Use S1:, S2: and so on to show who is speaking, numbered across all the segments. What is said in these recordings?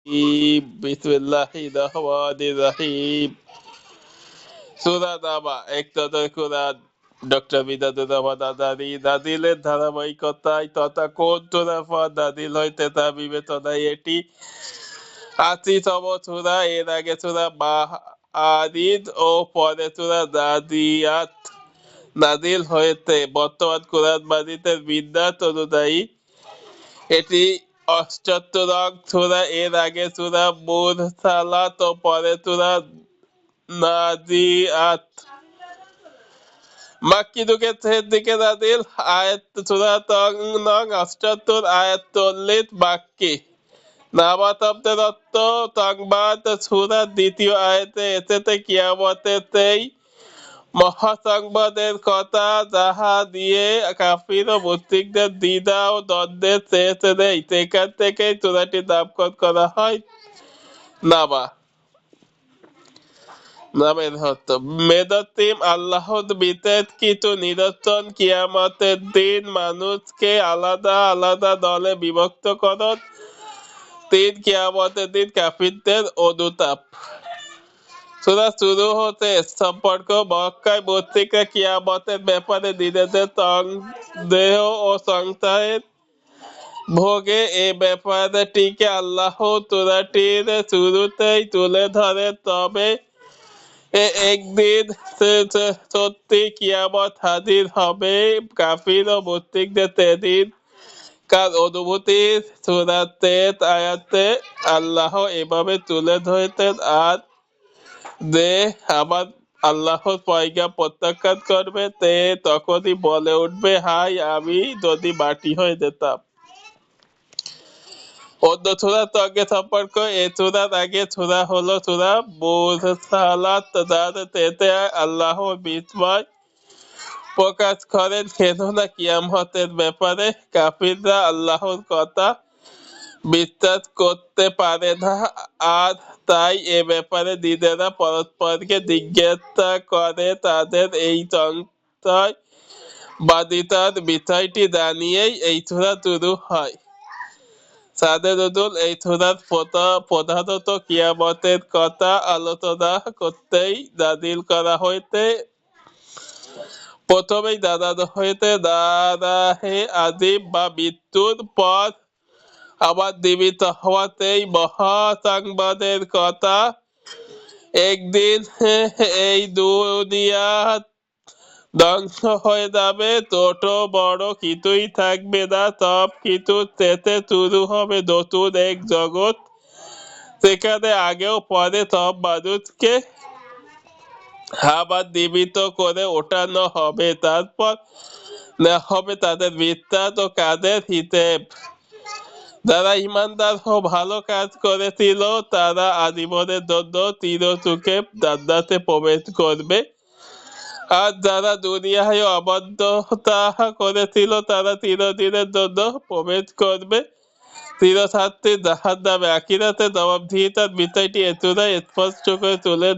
S1: Bismillahirrahmanirrahim. সূরা নাবা একতদর কুরআন doctor বিদাতুর Rahman Adani নাজিলের ধারাবাহিকতায় তথা কোন সূরার পর নাজিল হইতে তা বিবেচনায় এটি ৮০তম সূরা। এর আগে সূরা মাআরিজ ও পরে সূরা নাজিয়াত নাজিল হয়েছে। বর্তমান কুরআন মাজিদের বিন্যাস অনুযায়ী এটি ৭৮ সূরা। এর আগে সূরা মুরসালাত ও পরে সূরা নাজিআত। মাক্কি যুগের শেষের দিকে নাজিল। আয়াত সূরা নং ৭৮, আয়াত ৪০ মাক্কি। নাবা শব্দের অর্থ সংবাদ। সূরার দ্বিতীয় আয়াতে এসেছে কিয়ামতের সেই মহাসংবাদের কথা যাহা দিয়ে কাফির ও মুশরিকদের দ্বিধা ও দ্বন্দ্বের শেষ নেই। সেখান থেকেই সূরাটির নামকরণ করা হয় নাবা নামের অর্থ। মেদাতিম আল্লাহর বিশেষ কিছু নিদর্শন কিয়ামতের দিন মানুষকে আলাদা আলাদা দলে বিভক্ত করত। তিন কিয়ামতের দিন কাফিরদের অনুতাপ। সূরা শুরু হতে সম্পর্ক মক্কায় মুশরিকরা কিয়ামতের ব্যাপারে নিজেদের সন্দেহ ও সংশয়ের ভোগে। এ ব্যাপারটিকে আল্লাহ সূরাটির শুরুতেই তুলে ধরে। তবে একদিন সত্যি কিয়ামত হাজির হবে। কাফির ও মুশরিকদের সেদিন কার অনুভূতি সূরাতের আয়াতে আল্লাহ এভাবে তুলে ধরেছেন। আর যে আমার আল্লাহর পয়গাম প্রত্যাখ্যান করবে সে তখনই বলে উঠবে, হায় আমি যদি মাটি হয়ে যেতাম। অন্য সূরার সঙ্গে সম্পর্ক। এই সূরার আগে সূরা হলো সূরা মুরসালাত, যার এতে আল্লাহ বিস্ময় প্রকাশ করেন কেননা কিয়ামতের ব্যাপারে কাফিররা আল্লাহর কথা বিশ্বাস করতে পারে না, আর তাই এ ব্যাপারে নিজেরা পরস্পরকে জিজ্ঞাসা করে। তাদের এই সংশয় বাদিতার বিষয়টি জানিয়েই এই সূরা শুরু হয়। সাদেরুল এই সূরার প্রধানত কিয়ামতের কথা আলোচনা করতেই নাজিল করা হয়েছে। প্রথমেই জানানো হয়েছে দারাহে আজিম বা মৃত্যুর পর আবার জীবিত হওয়া সেই মহাসংবাদের কথা। একদিন এই দুনিয়া ধ্বংস হয়ে যাবে, ছোট বড় কিছুই থাকবে না, সব কিছু শেষে শুরু হবে নতুন এক জগৎ। সেখানে আগেও পরে সব মানুষকে আবার জীবিত করে ওঠানো হবে। তারপর নেওয়া হবে তাদের বিশ্বাস ও কাজের হিসেব। যারা ইমানদার ও ভালো কাজ করেছিল তারা আজীবনের জন্য চিরসুখে জান্নাতে প্রবেশ করবে। আর যারা দুনিয়ায় অবাধ্যতা করেছিল তারা চিরদিনের জন্য প্রবেশ করবে চিরশাস্তি জাহান্নামে। আখিরাতে জবাবদিহিতার বিষয়টি এ সূরায় স্পষ্ট করে তুলে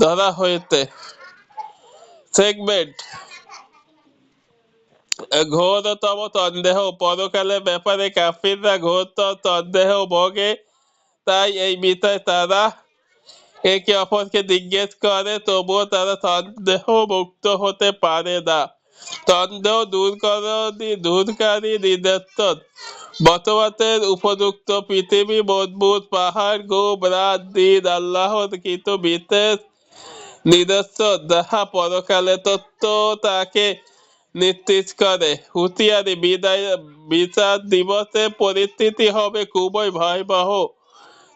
S1: ধরা হয়েছে। সেগমেন্ট ঘোরতম সন্দেহ। পরকালের ব্যাপারে কাফিররা ঘোরতর সন্দেহ ভোগে, তাই এই বিষয়ে তারা একে অপরকে জিজ্ঞেস করে, তবুও তারা সন্দেহ মুক্ত হতে পারে না। সন্দেহ দূরকারী নিদর্শন। বসবাসের উপযুক্ত পৃথিবী, মজবুত পাহাড়, ঘুম, রাত, দিন আল্লাহর কিছু বিশেষ নিদর্শন যাহা পরকালে তথ্য তাকে নিশ্চিত করে। হুঁশিয়ারি, বিচার দিবসে পরিস্থিতি হবে খুবই ভয়াবহ।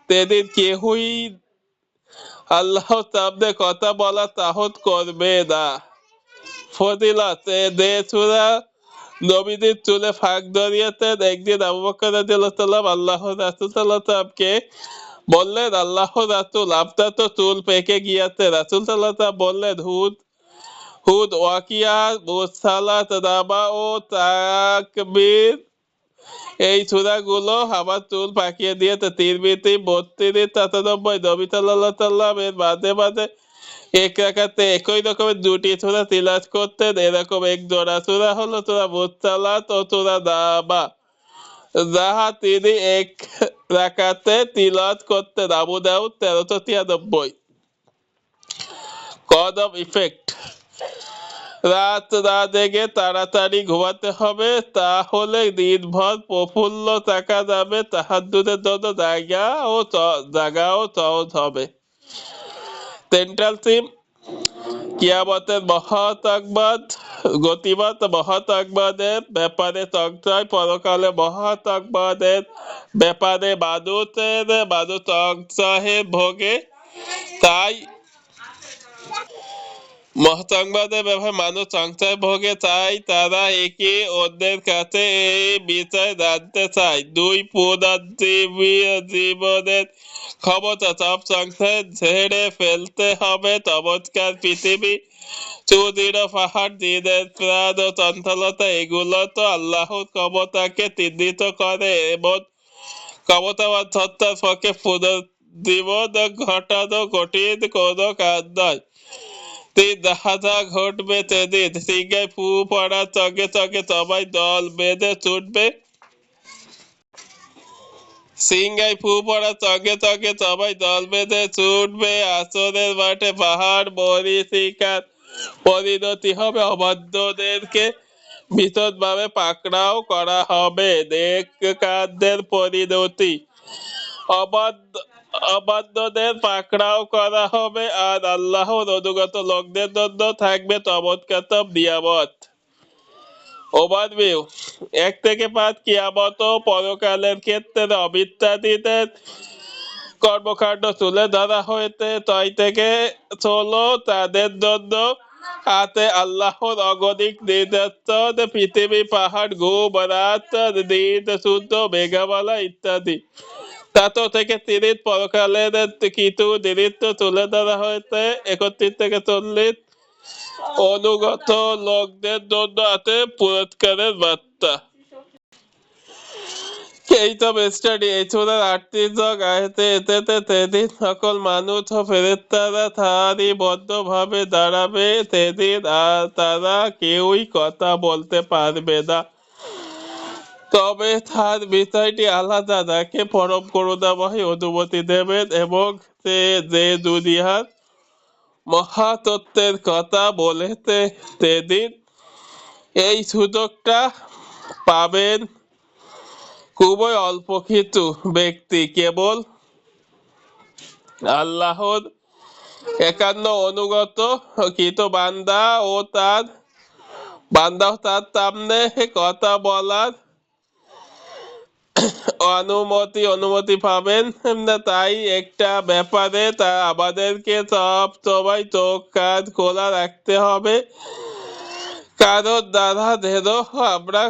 S1: সেদিন কেউই আল্লাহর সামনে কথা বলার সাহস করবে না। ফজিলত যে সূরা নবীদের চুলে ফাঁক ধরিয়েছেন। একদিন আবু বকর রাদিয়াল্লাহু তাআলা আল্লাহর রাসূল সাল্লাল্লাহু আলাইহি ওয়াসাল্লামকে বললেন, আল্লাহর রাসূল আপনার তো চুল পেকে গিয়েছে। রাসূল সাল্লাল্লাহু আলাইহি ওয়াসাল্লাম বললেন, হুদ, ওয়াকিয়া, মুরসালাত, নাবা ও তাকবীর এই সূরাগুলো আমার চুল পাকিয়ে দিয়েছে। তিরমিজি ৩২-৯৭। নবী সাল্লাল্লাহু আলাইহি ওয়াসাল্লাম এর মাঝে মাঝে এক রাকাতে একই রকমের দুটি সূরা তিলাওয়াত করতেন। এরকম এক জোড়া সূরা হলো সূরা মুরসালাত ও সূরা নাবা, যাহা তিনি এক রাকাতে তিলাওয়াত করতেন। আবু দাউদ 1393। কজ অফ ইফেক্ট, রাত না জেগে তাড়াতাড়ি ঘুমাতে হবে, তাহলে দিনভর প্রফুল্ল থাকা যাবে, তাহাজ্জুদের জন্য জায়গাও সহজ হবে। সেন্ট্রাল থিম, কিয়ামতের মহাতাকবাদ, গতিবাদ মহাতাকবাদের ব্যাপারে সংশয়, পরকালে মহাতাকবাদের ব্যাপারে মানুষ সংশয়ে ভোগে, তাই মহাসংবাদের ব্যাপারে মানুষ সংশয় ভোগে, তাই তারা একে অন্যের কাছে এই বিষয় জানতে চায়। 2, জীবনের ক্ষমতা, সব সংশয় ঝেড়ে ফেলতে হবে। চমৎকার পৃথিবী, সুদৃঢ় পাহাড়, দিনের প্রাণ ও চঞ্চলতা, এগুলো তো আল্লাহর ক্ষমতাকে চিহ্নিত করে এবং ক্ষমতাবান সত্তার পক্ষে পুনর্জীবন ঘটানো কঠিন কোনো কাজ নয়। যা ঘটবে সেদিন, সিংহায় ফু পড়ার সঙ্গে সঙ্গে সবাই দল বেঁধে ছুটবে। সিংহায় ফু পড়ার সঙ্গে সঙ্গে সবাই দল বেঁধে ছুটবে আসরের মাঠে। পাহাড় মরীচিকার পরিণতি হবে, অবাধ্যদেরকে ভীষণভাবে পাকড়াও করা হবে। নেককারদের পরিণতি, অবাধ্যদের পাকড়াও করা হবে, আর আল্লাহর অনুগত লোকদের জন্য থাকবে চমৎকার নিয়ামত। ওভারভিউ, 1 থেকে 5, কিয়ামত ও পরকালের ক্ষেত্রে অবিশ্বাসীদের কর্মকাণ্ড তুলে ধরা হয়েছে। 6 থেকে 16, তাদের জন্য আছে আল্লাহর অগণিত নিদর্শন, পৃথিবী, পাহাড়, ঘুম, রাত, দিন, সূর্য, মেঘমালা ইত্যাদি। 7 থেকে 30, পরকালের কিছু দৃশ্য তুলে ধরা হয়েছে। 31 থেকে 40, অনুগত লোকদের জন্য আছে পুরস্কারের বার্তা। এই তো স্টাডি। এই সূরার 38 নং আয়াতে এতে সেদিন সকল মানুষ ও ফেরেশতারা সারিবদ্ধভাবে দাঁড়াবে, সেদিন আর তারা কেউই কথা বলতে পারবে না, তবে তার বিষয়টি আলাদা। তাকে পরম করুণাময় অনুমতি দেবেন এবং সে যে দুনিয়ার মহাতত্ত্বের কথা বলেছে, সেদিন এই সুযোগটা পাবেন খুবই অল্প কিছু ব্যক্তি। কেবল আল্লাহর 51 অনুগত কৃত বান্দা ও তার সামনে কথা বলার অনুমতি পাবেন। তাই একটা ব্যাপারে তা আমাদেরকে সব সময় চোখ কান খোলা রাখতে হবে, কারোর দ্বারা যেন আমরা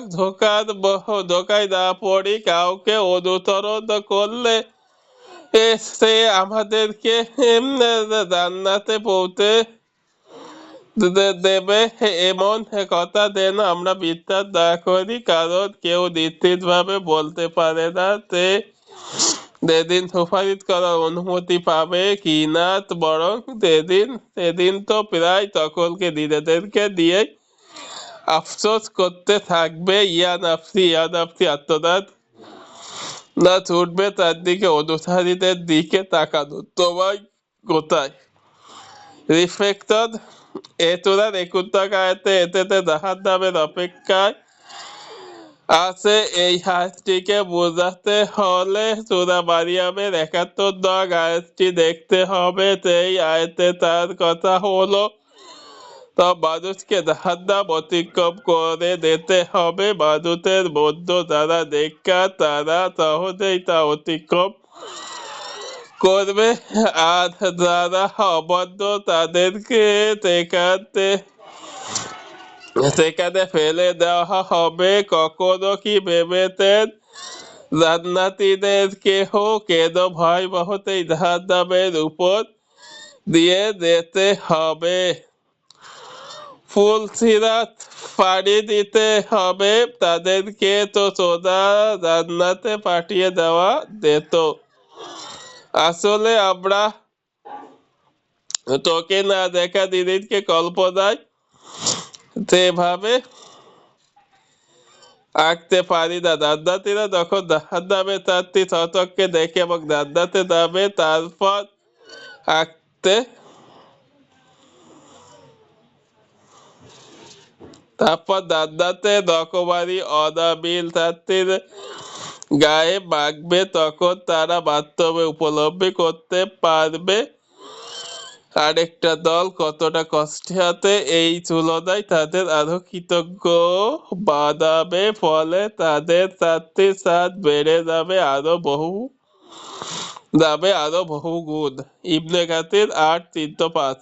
S1: ধোকায় না পড়ি। কাউকে অনুসরণ করলে সে আমাদেরকে জান্নাতে পৌঁছে দেবে এমন কথা যেন আমরা বিশ্বাস না করি, কারণ কেউ নিশ্চিত ভাবে বলতে পারে না সে যেদিন সুপারিশ করার অনুমতি পাবে কি না, বরং সেদিন তো প্রায় সকলকে নিজেদেরকে দিয়ে আফসোস করতে থাকবে। ইয়া নাফসি আত্মদাত না ছুটবে তার দিকে, অনুসারীদের দিকে তাকানো। তোমার কোথায় রিফ্লেক্টর, এতরার 21 আয়াতে এতে জাহান্নামের অপেক্ষায় আছে। এই হায়াতটিকে বোঝাতে হলে সূরা মারিয়ামের 71 নং আয়াতটি দেখতে হবে। সেই আয়াতে তার কথা হলো তা মানুষকে জাহান্নাম অতিক্রম করে যেতে হবে। মানুষের মধ্য যারা নেককার তারা সহজেই তা অতিক্রম করবে, আর যারা অবাধ্য তাদেরকে সেখানে ফেলে দেওয়া হবে। কখনো কি ভেবেছেন জান্নাতীদের কেন ভয়াবহ এই জাহান্নামের উপর দিয়ে যেতে হবে? ফুলসিরাত পাড়ি দিতে হবে, তাদেরকে তো সোজা জান্নাতে পাঠিয়ে দেওয়া যেত। আসলে আমরা তোকে না দেখা দিদিকে কল্পনায় যেভাবে আঁকতে পারি না। দাদদাতিরা যখন জাহান্নামে চারটি শতককে দেখে এবং জান্নাতে নামে, তারপর আঁকতে তারপর জান্নাতে রকমারি অনাবিল চারটির গায়ে মাখবে, তখন তারা বাস্তবে উপলব্ধি করতে পারবে আরেকটা দল কতটা কষ্টে আছে। এই তুলনায় তাদের আরো কৃতজ্ঞ বানাবে, ফলে তাদের চারটির স্বাদ বেড়ে যাবে আরো বহু গুণ। ইবনে কাসির ৮:৩05।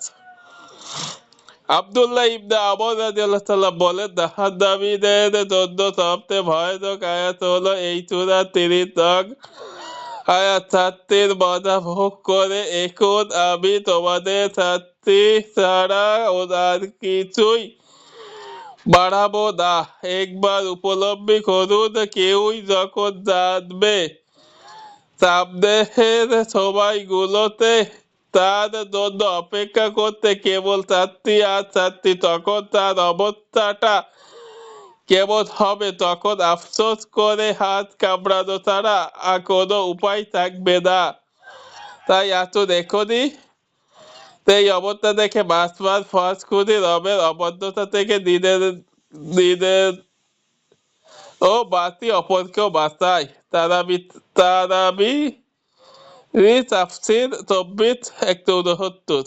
S1: আব্দুল্লাহ ইবনে আমর রাদিয়াল্লাহু তাআলা বলেন, জাহান্নামীদের জন্য সবচেয়ে ভয়ানক আয়াত হলো এই সূরার ৩০ নং আয়াত, শাস্তির মজা ভোগ করে এখন আমি তোমাদের শাস্তি ছাড়া আর কিছুই বাড়াবো না। একবার উপলব্ধি করুন, কেউই যখন জানবে সামনের সময়গুলোতে তার জন্য অপেক্ষা করতে কেবল চারটি আর চারটি, তখন তার অবস্থাটা কেমন হবে? তখন আফসোস করে হাত কামড়ানো ছাড়া আর কোনো উপায় থাকবে না। তাই আসুন এখনই এই অবস্থা দেখে বাঁচবার ফরজ করি, রবের অবদ্ধতা থেকে দিনের ও বাঁচি, অপরকেও বাঁচাই। তারাবি তাফসীর ২৪:১৬